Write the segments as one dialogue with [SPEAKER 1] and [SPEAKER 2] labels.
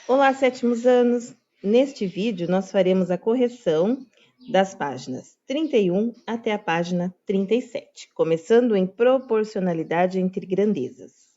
[SPEAKER 1] Olá, sétimos anos! Neste vídeo, nós faremos a correção das páginas 31 até a página 37, começando em proporcionalidade entre grandezas.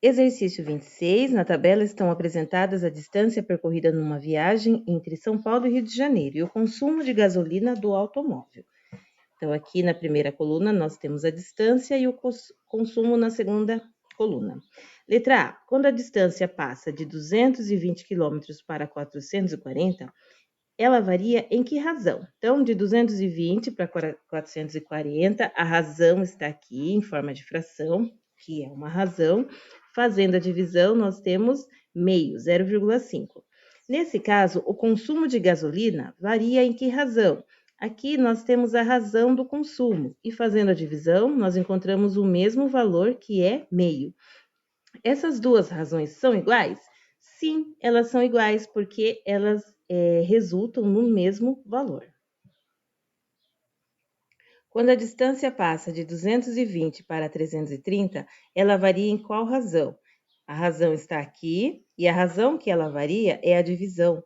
[SPEAKER 1] Exercício 26, na tabela estão apresentadas a distância percorrida numa viagem entre São Paulo e Rio de Janeiro e o consumo de gasolina do automóvel. Então, aqui na primeira coluna, nós temos a distância e o consumo na segunda coluna. Letra A. Quando a distância passa de 220 km para 440, ela varia em que razão? Então, de 220 para 440, a razão está aqui em forma de fração, que é uma razão. Fazendo a divisão, nós temos meio, 0,5. Nesse caso, o consumo de gasolina varia em que razão? Aqui nós temos a razão do consumo e fazendo a divisão, nós encontramos o mesmo valor que é meio. Essas duas razões são iguais? Sim, elas são iguais porque elas resultam no mesmo valor. Quando a distância passa de 220 para 330, ela varia em qual razão? A razão está aqui e a razão que ela varia é a divisão.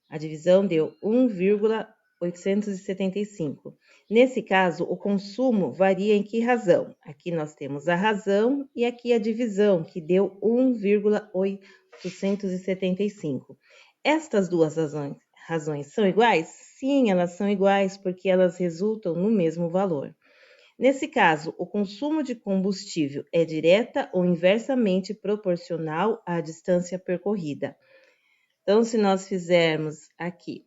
[SPEAKER 1] A divisão deu 1,875. Nesse caso, o consumo varia em que razão? Aqui nós temos a razão e aqui a divisão, que deu 1,875. Estas duas razões são iguais? Sim, elas são iguais porque elas resultam no mesmo valor. Nesse caso, o consumo de combustível é direta ou inversamente proporcional à distância percorrida. Então, se nós fizermos aqui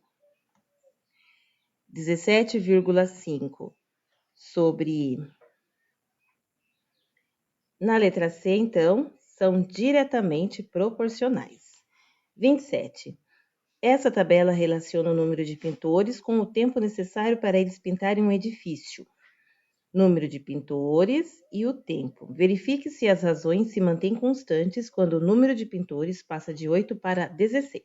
[SPEAKER 1] 17,5 sobre... Na letra C, então, são diretamente proporcionais. 27. Essa tabela relaciona o número de pintores com o tempo necessário para eles pintarem um edifício. Número de pintores e o tempo. Verifique se as razões se mantêm constantes quando o número de pintores passa de 8 para 16.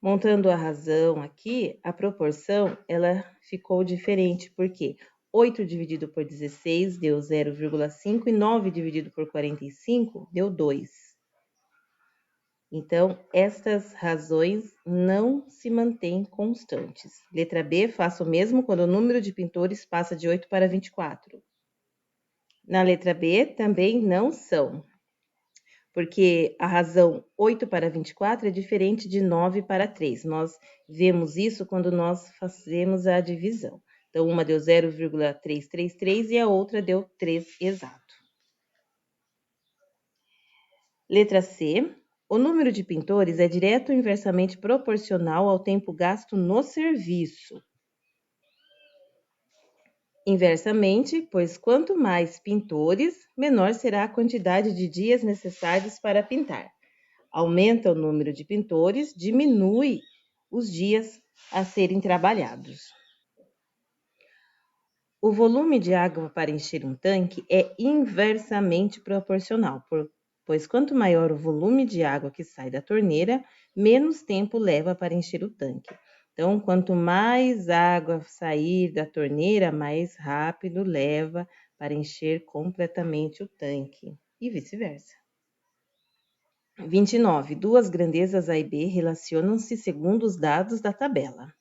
[SPEAKER 1] Montando a razão aqui, a proporção ela ficou diferente, porque 8 dividido por 16 deu 0,5 e 9 dividido por 45 deu 2. Então, estas razões não se mantêm constantes. Letra B, faça o mesmo quando o número de pintores passa de 8 para 24. Na letra B, também não são, porque a razão 8 para 24 é diferente de 9 para 3. Nós vemos isso quando nós fazemos a divisão. Então, uma deu 0,333 e a outra deu 3 exato. Letra C. O número de pintores é direto ou inversamente proporcional ao tempo gasto no serviço. Inversamente, pois quanto mais pintores, menor será a quantidade de dias necessários para pintar. Aumenta o número de pintores, diminui os dias a serem trabalhados. O volume de água para encher um tanque é inversamente proporcional, pois quanto maior o volume de água que sai da torneira, menos tempo leva para encher o tanque. Então, quanto mais água sair da torneira, mais rápido leva para encher completamente o tanque, e vice-versa. 29. Duas grandezas A e B relacionam-se segundo os dados da tabela.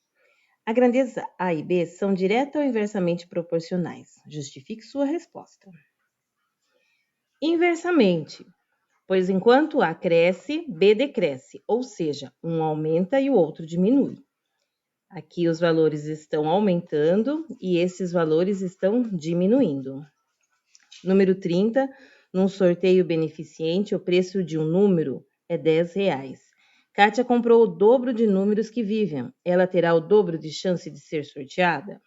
[SPEAKER 1] A grandeza A e B são direta ou inversamente proporcionais. Justifique sua resposta. Inversamente, pois enquanto A cresce, B decresce, ou seja, um aumenta e o outro diminui. Aqui os valores estão aumentando e esses valores estão diminuindo. Número 30, num sorteio beneficente, o preço de um número é R$10. Kátia comprou o dobro de números que Vivian. Ela terá o dobro de chance de ser sorteada?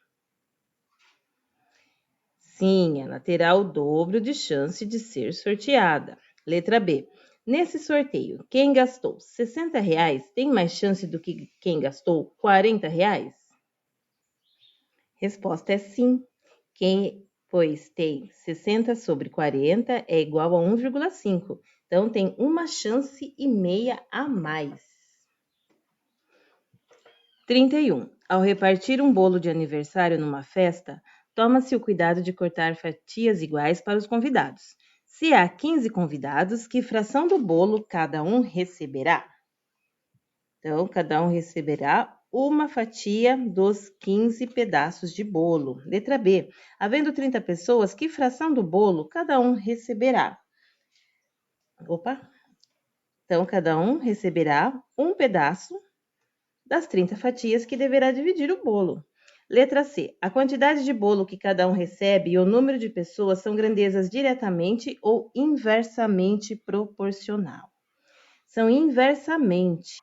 [SPEAKER 1] Sim, ela terá o dobro de chance de ser sorteada. Letra B. Nesse sorteio, quem gastou R$60 tem mais chance do que quem gastou R$40? Resposta é sim. Pois tem 60 sobre 40 é igual a 1,5. Então, tem uma chance e meia a mais. 31. Ao repartir um bolo de aniversário numa festa, toma-se o cuidado de cortar fatias iguais para os convidados. Se há 15 convidados, que fração do bolo cada um receberá? Então, cada um receberá uma fatia dos 15 pedaços de bolo. Letra B. Havendo 30 pessoas, que fração do bolo cada um receberá? Opa! Então, cada um receberá um pedaço das 30 fatias que deverá dividir o bolo. Letra C. A quantidade de bolo que cada um recebe e o número de pessoas são grandezas diretamente ou inversamente proporcional. São inversamente.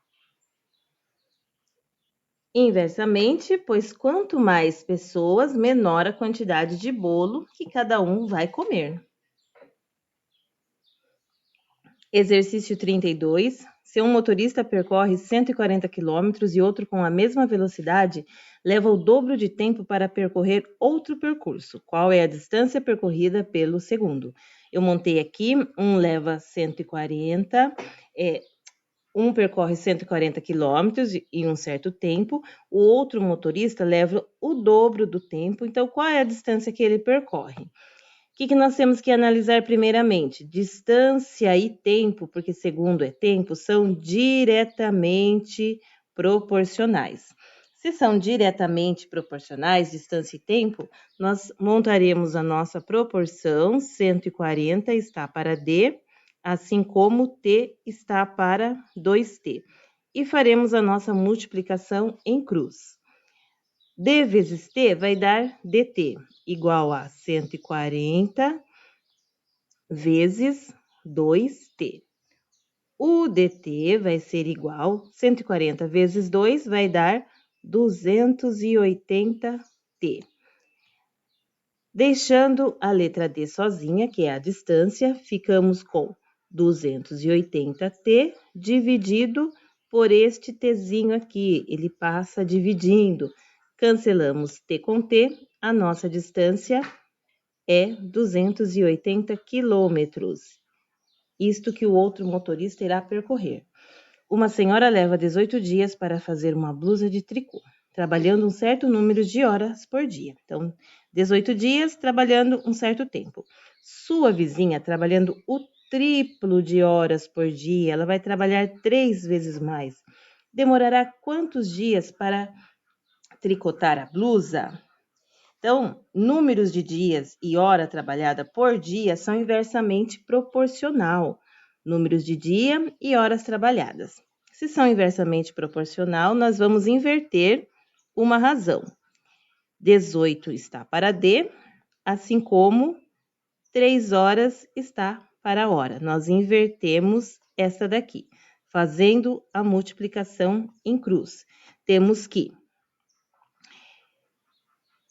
[SPEAKER 1] Inversamente, pois quanto mais pessoas, menor a quantidade de bolo que cada um vai comer. Exercício 32. Se um motorista percorre 140 km e outro com a mesma velocidade, leva o dobro de tempo para percorrer outro percurso. Qual é a distância percorrida pelo segundo? Eu montei aqui, um leva 140, um percorre 140 quilômetros em um certo tempo, o outro motorista leva o dobro do tempo. Então, qual é a distância que ele percorre? O que nós temos que analisar primeiramente? Distância e tempo, porque segundo é tempo, são diretamente proporcionais. Se são diretamente proporcionais, distância e tempo, nós montaremos a nossa proporção, 140 está para D, assim como T está para 2T. E faremos a nossa multiplicação em cruz. D vezes T vai dar DT, igual a 140 vezes 2T. O DT vai ser igual, 140 vezes 2 vai dar 280T. Deixando a letra D sozinha, que é a distância, ficamos com 280T dividido por este Tzinho aqui. Ele passa dividindo. Cancelamos T com T, a nossa distância é 280 quilômetros. Isto que o outro motorista irá percorrer. Uma senhora leva 18 dias para fazer uma blusa de tricô, trabalhando um certo número de horas por dia. Então, 18 dias trabalhando um certo tempo. Sua vizinha trabalhando o triplo de horas por dia, ela vai trabalhar 3 vezes mais. Demorará quantos dias para tricotar a blusa? Então, números de dias e hora trabalhada por dia são inversamente proporcional. Números de dia e horas trabalhadas. Se são inversamente proporcional, nós vamos inverter uma razão. 18 está para D, assim como 3 horas está para a hora. Nós invertemos essa daqui, fazendo a multiplicação em cruz. Temos que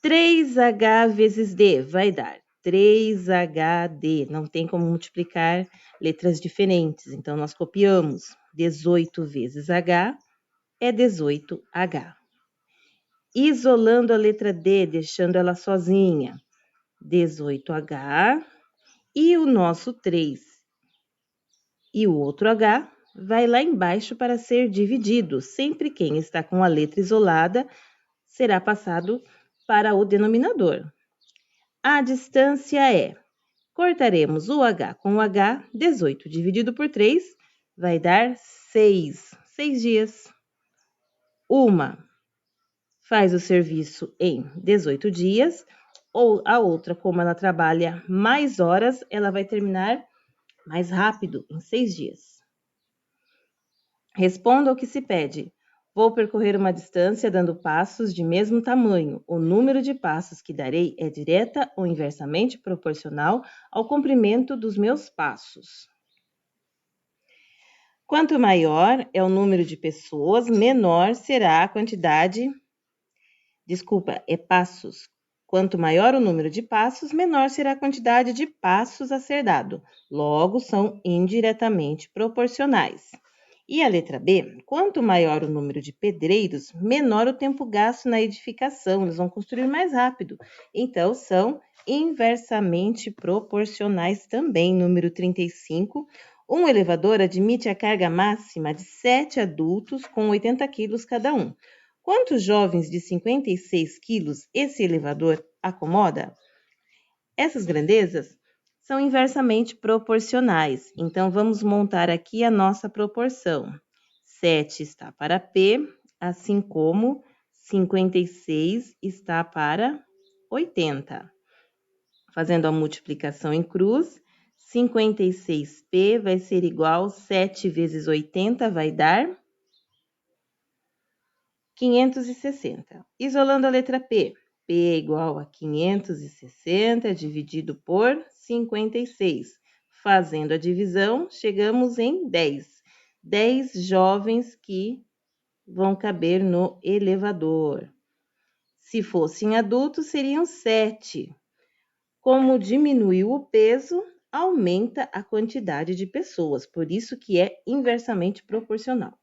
[SPEAKER 1] 3H vezes D vai dar 3HD. Não tem como multiplicar letras diferentes, então nós copiamos. 18 vezes H é 18H. Isolando a letra D, deixando ela sozinha, 18H e o nosso 3 e o outro H vai lá embaixo para ser dividido. Sempre quem está com a letra isolada será passado para o denominador. A distância é, cortaremos o H com o H, 18 dividido por 3 vai dar 6 dias. Uma faz o serviço em 18 dias, ou a outra, como ela trabalha mais horas, ela vai terminar mais rápido, em 6 dias. Responda ao que se pede. Vou percorrer uma distância dando passos de mesmo tamanho. O número de passos que darei é direta ou inversamente proporcional ao comprimento dos meus passos. Quanto maior é o número de pessoas, menor será a quantidade. Passos. Quanto maior o número de passos, menor será a quantidade de passos a ser dado. Logo, são indiretamente proporcionais. E a letra B, quanto maior o número de pedreiros, menor o tempo gasto na edificação, eles vão construir mais rápido. Então, são inversamente proporcionais também. Número 35, um elevador admite a carga máxima de 7 adultos com 80 quilos cada um. Quantos jovens de 56 quilos esse elevador acomoda? Essas grandezas são inversamente proporcionais. Então, vamos montar aqui a nossa proporção. 7 está para P, assim como 56 está para 80. Fazendo a multiplicação em cruz, 56P vai ser igual a 7 vezes 80, vai dar 560. Isolando a letra P, P é igual a 560 dividido por 56. Fazendo a divisão, chegamos em 10. 10 jovens que vão caber no elevador. Se fossem adultos, seriam 7. Como diminuiu o peso, aumenta a quantidade de pessoas, por isso que é inversamente proporcional.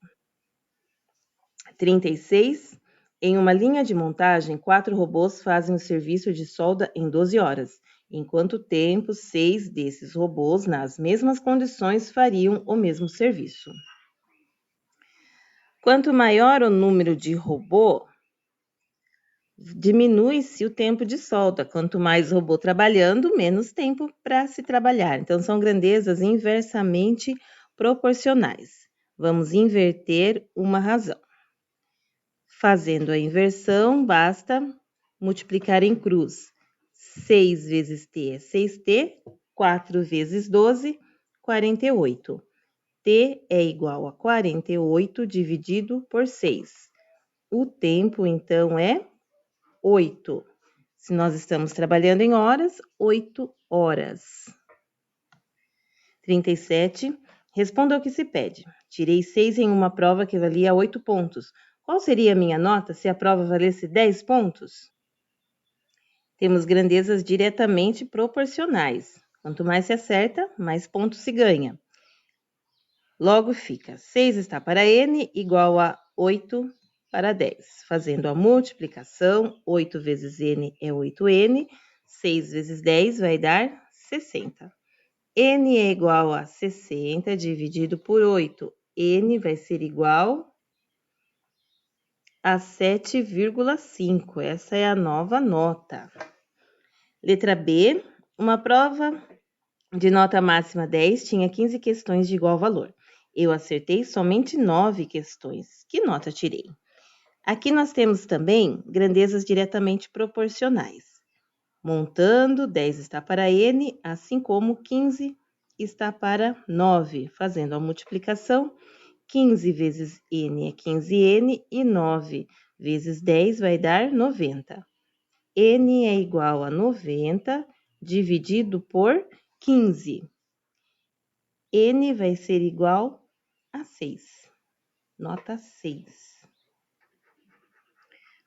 [SPEAKER 1] 36. Em uma linha de montagem, 4 robôs fazem o serviço de solda em 12 horas. Em quanto tempo 6 desses robôs, nas mesmas condições, fariam o mesmo serviço? Quanto maior o número de robô, diminui-se o tempo de solda. Quanto mais robô trabalhando, menos tempo para se trabalhar. Então, são grandezas inversamente proporcionais. Vamos inverter uma razão. Fazendo a inversão, basta multiplicar em cruz. 6 vezes t é 6t, 4 vezes 12, 48. t é igual a 48 dividido por 6. O tempo, então, é 8. Se nós estamos trabalhando em horas, 8 horas. 37. Responda ao que se pede. Tirei 6 em uma prova que valia 8 pontos. Qual seria a minha nota se a prova valesse 10 pontos? Temos grandezas diretamente proporcionais. Quanto mais se acerta, mais pontos se ganha. Logo fica 6 está para n igual a 8 para 10. Fazendo a multiplicação, 8 vezes n é 8n, 6 vezes 10 vai dar 60. N é igual a 60 dividido por 8. N vai ser igual a 7,5. Essa é a nova nota. Letra B. Uma prova de nota máxima 10 tinha 15 questões de igual valor. Eu acertei somente 9 questões. Que nota tirei? Aqui nós temos também grandezas diretamente proporcionais. Montando, 10 está para n, assim como 15 está para 9. Fazendo a multiplicação, 15 vezes n é 15n e 9 vezes 10 vai dar 90. N é igual a 90 dividido por 15. N vai ser igual a 6. Nota 6.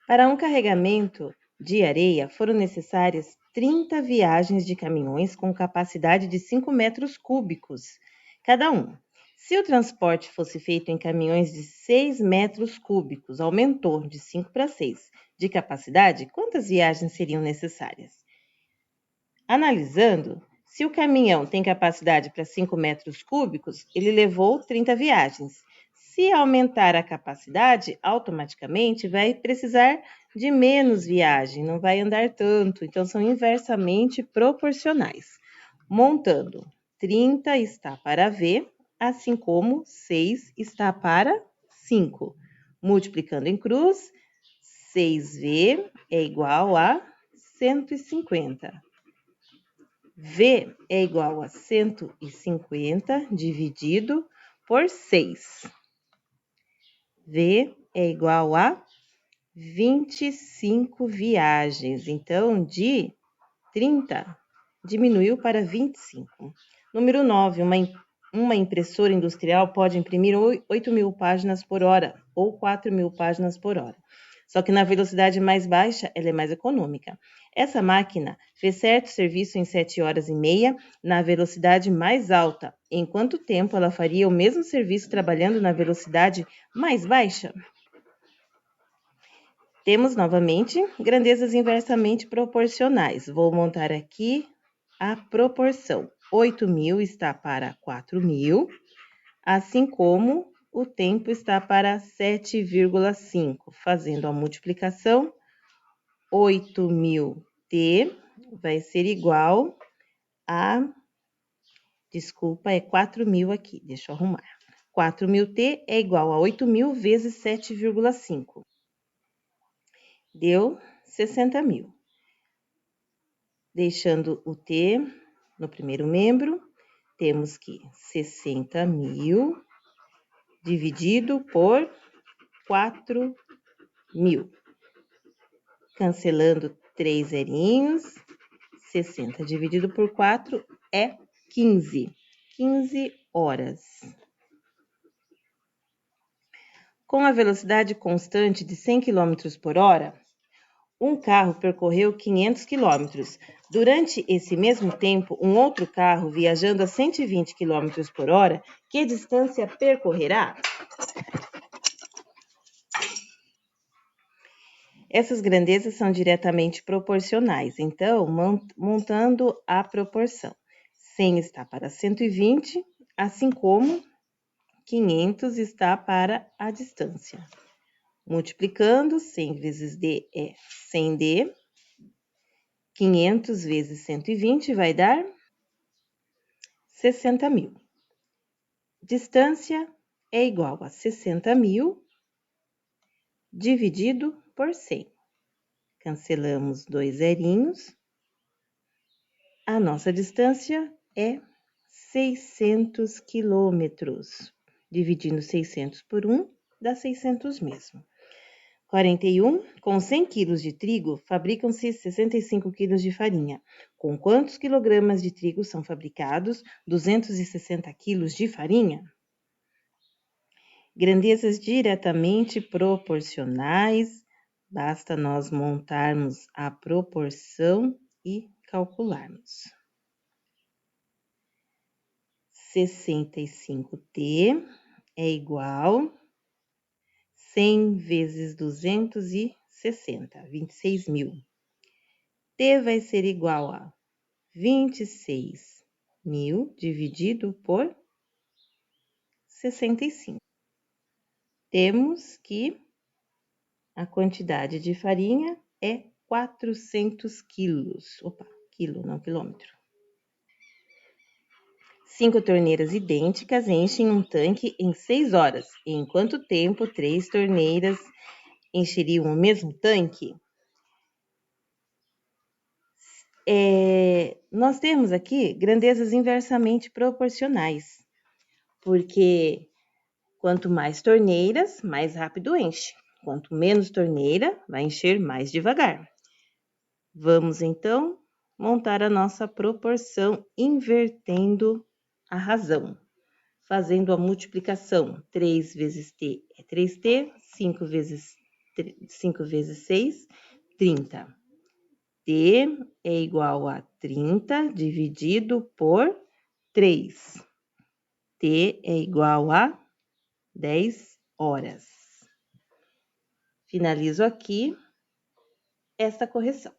[SPEAKER 1] Para um carregamento de areia, foram necessárias 30 viagens de caminhões com capacidade de 5 metros cúbicos cada um. Se o transporte fosse feito em caminhões de 6 metros cúbicos, aumentou de 5 para 6 de capacidade, quantas viagens seriam necessárias? Analisando, se o caminhão tem capacidade para 5 metros cúbicos, ele levou 30 viagens. Se aumentar a capacidade, automaticamente vai precisar de menos viagem, não vai andar tanto, então são inversamente proporcionais. Montando, 30 está para V, assim como 6 está para 5. Multiplicando em cruz, 6V é igual a 150. V é igual a 150 dividido por 6. V é igual a 25 viagens. Então, de 30 diminuiu para 25. Número 9. Uma impressora industrial pode imprimir 8.000 páginas por hora ou 4.000 páginas por hora. Só que na velocidade mais baixa, ela é mais econômica. Essa máquina fez certo serviço em 7 horas e meia na velocidade mais alta. Em quanto tempo ela faria o mesmo serviço trabalhando na velocidade mais baixa? Temos novamente grandezas inversamente proporcionais. Vou montar aqui a proporção. 8.000 está para 4.000, assim como o tempo está para 7,5. Fazendo a multiplicação, 8.000t vai ser igual a Desculpa, é 4.000 aqui, deixa eu arrumar. 4.000T é igual a 8.000 vezes 7,5. Deu 60.000. Deixando o T no primeiro membro, temos que 60.000 dividido por 4.000. Cancelando 3 zerinhos, 60 dividido por 4 é 15. 15 horas. Com a velocidade constante de 100 km por hora, um carro percorreu 500 km. Durante esse mesmo tempo, um outro carro, viajando a 120 km por hora, que distância percorrerá? Essas grandezas são diretamente proporcionais, então, montando a proporção. 100 está para 120, assim como 500 está para a distância. Multiplicando, 100 vezes D é 100D. 500 vezes 120 vai dar 60.000. Distância é igual a 60.000 dividido por 100. Cancelamos 2 zerinhos. A nossa distância é 600 quilômetros. Dividindo 600 por 1, dá 600 mesmo. 41. Com 100 quilos de trigo, fabricam-se 65 quilos de farinha. Com quantos quilogramas de trigo são fabricados 260 quilos de farinha? Grandezas diretamente proporcionais, basta nós montarmos a proporção e calcularmos. 65T é igual 100 vezes 260, 26.000. T vai ser igual a 26.000 dividido por 65. Temos que a quantidade de farinha é 400 quilos. Opa, quilo, não quilômetro. 5 torneiras idênticas enchem um tanque em 6 horas. Em quanto tempo 3 torneiras encheriam o mesmo tanque? Nós temos aqui grandezas inversamente proporcionais, porque quanto mais torneiras, mais rápido enche. Quanto menos torneira, vai encher mais devagar. Vamos, então, montar a nossa proporção invertendo a razão. Fazendo a multiplicação, 3 vezes T é 3T, 5 vezes 6, 30. T é igual a 30 dividido por 3. T é igual a 10 horas. Finalizo aqui esta correção.